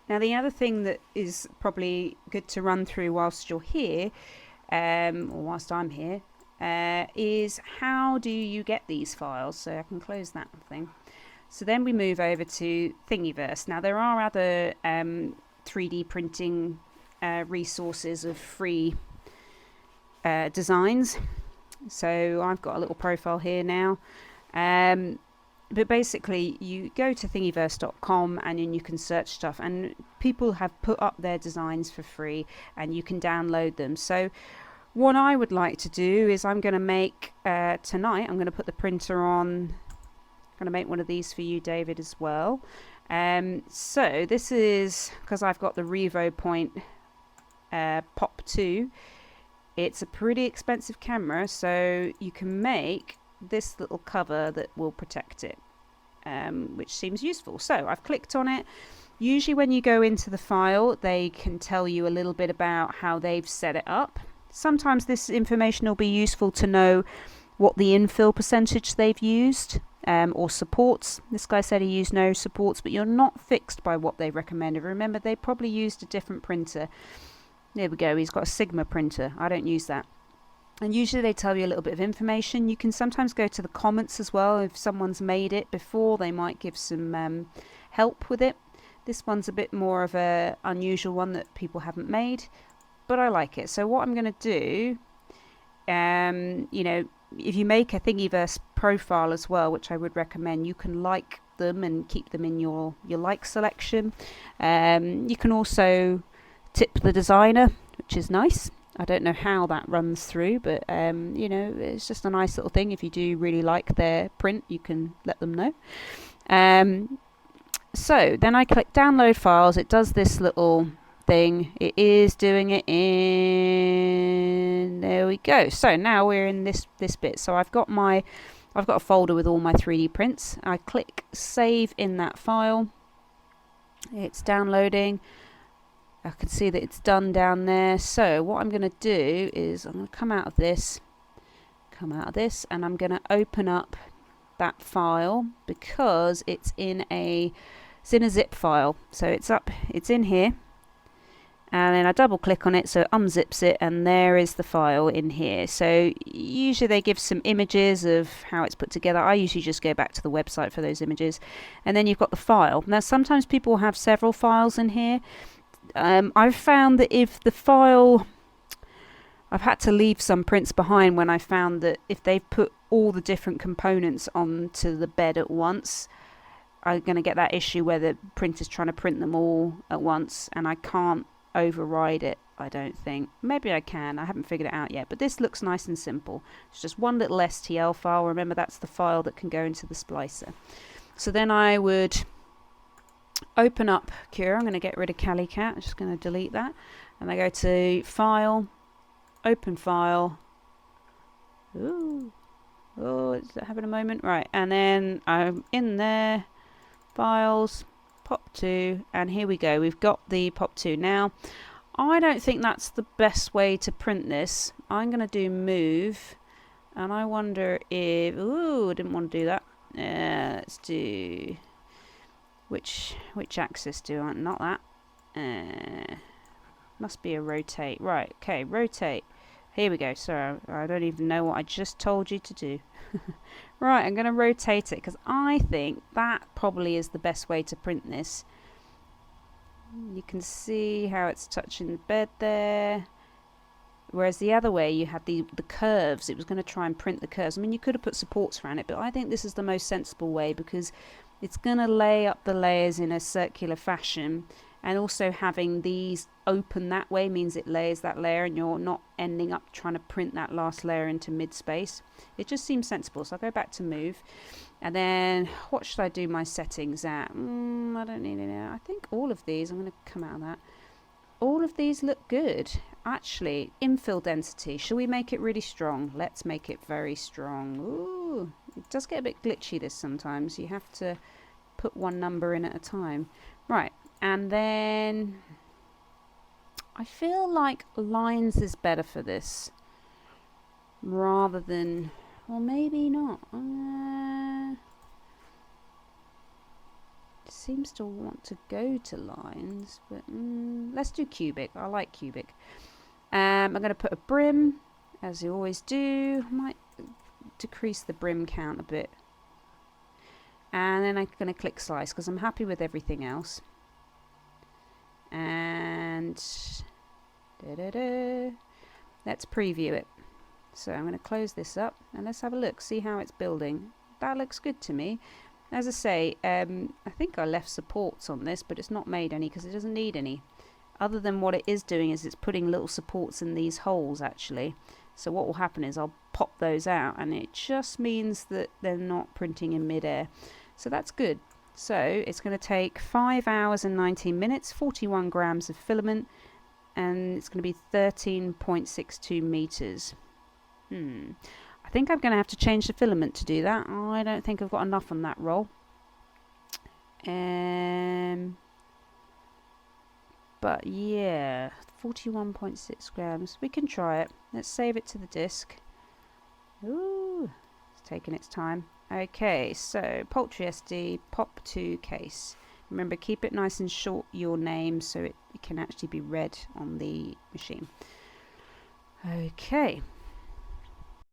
Now the other thing that is probably good to run through whilst you're here, or whilst I'm here, is how do you get these files? So I can close that thing. So then we move over to Thingiverse. Now there are other 3D printing resources of free designs. So I've got a little profile here now. But basically you go to thingiverse.com and then you can search stuff, and people have put up their designs for free and you can download them. So what I would like to do is I'm going to make tonight, I'm going to put the printer on. I'm going to make one of these for you, David, as well. So this is because I've got the Revo Point Pop 2. It's a pretty expensive camera, so you can make this little cover that will protect it, which seems useful. So I've clicked on it. Usually when you go into the file, they can tell you a little bit about how they've set it up. Sometimes this information will be useful to know what the infill percentage they've used, or supports. This guy said he used no supports, but you're not fixed by what they recommended. Remember, they probably used a different printer. There we go, he's got a Sigma printer. I don't use that. And usually they tell you a little bit of information. You can sometimes go to the comments as well. If someone's made it before, they might give some help with it. This one's a bit more of a unusual one that people haven't made, but I like it. So what I'm going to do, you know, if you make a Thingiverse profile as well, which I would recommend, you can like them and keep them in your like selection. You can also tip the designer, which is nice. I don't know how that runs through, but you know, it's just a nice little thing. If you do really like their print, you can let them know. So then I click download files. It does this little thing. It is doing it in, there we go. So now we're in this bit. So I've got a folder with all my 3D prints. I click save in that file. It's downloading. I can see that it's done down there. So what I'm going to do is I'm going to come out of this, and I'm going to open up that file because it's in a zip file. So it's in here, and then I double click on it, so it unzips it, and there is the file in here. So usually they give some images of how it's put together. I usually just go back to the website for those images, and then you've got the file. Now sometimes people have several files in here. I've found that if the file, I've had to leave some prints behind when I found that if they've put all the different components onto the bed at once, I'm going to get that issue where the printer's trying to print them all at once, and I can't override it, I don't think. Maybe I can, I haven't figured it out yet, but this looks nice and simple. It's just one little STL file. Remember, that's the file that can go into the splicer. So then I would open up Cura. I'm going to get rid of CaliCat. I'm just going to delete that, and I go to File, Open File. Ooh, oh, is that having a moment? Right, and then I'm in there, Files, Pop 2, and here we go. We've got the Pop 2 now. I don't think that's the best way to print this. I'm going to do Move, and I wonder if, ooh, I didn't want to do that. Let's do, which axis do I, not that. Must be a rotate. Right, okay, rotate. Here we go. Sorry, I don't even know what I just told you to do. Right, I'm going to rotate it because I think that probably is the best way to print this. You can see how it's touching the bed there. Whereas the other way, you had the curves. It was going to try and print the curves. I mean, you could have put supports around it, but I think this is the most sensible way because it's going to lay up the layers in a circular fashion, and also having these open that way means it layers that layer and you're not ending up trying to print that last layer into mid space. It just seems sensible. So I'll go back to Move, and then what should I do my settings at? I don't need it now. I think all of these, I'm going to come out of that. All of these look good. Actually, infill density, shall we make it really strong? Let's make it very strong. Ooh, it does get a bit glitchy this sometimes. You have to put one number in at a time. Right, and then I feel like lines is better for this rather than, well, maybe not. seems to want to go to lines, but let's do cubic. I like cubic. I'm going to put a brim, as you always do. I might decrease the brim count a bit. And then I'm going to click slice because I'm happy with everything else. And let's preview it. So I'm going to close this up and let's have a look, see how it's building. That looks good to me. As I say, I think I left supports on this, but it's not made any because it doesn't need any. Other than what it is doing is it's putting little supports in these holes actually. So what will happen is I'll pop those out and it just means that they're not printing in midair. So that's good. So it's going to take 5 hours and 19 minutes, 41 grams of filament, and it's going to be 13.62 meters. I think I'm going to have to change the filament to do that. I don't think I've got enough on that roll. But yeah, 41.6 grams. We can try it. Let's save it to the disk. Ooh, it's taking its time. Okay, so Poultry SD, pop to case. Remember, keep it nice and short, your name, so it can actually be read on the machine. Okay,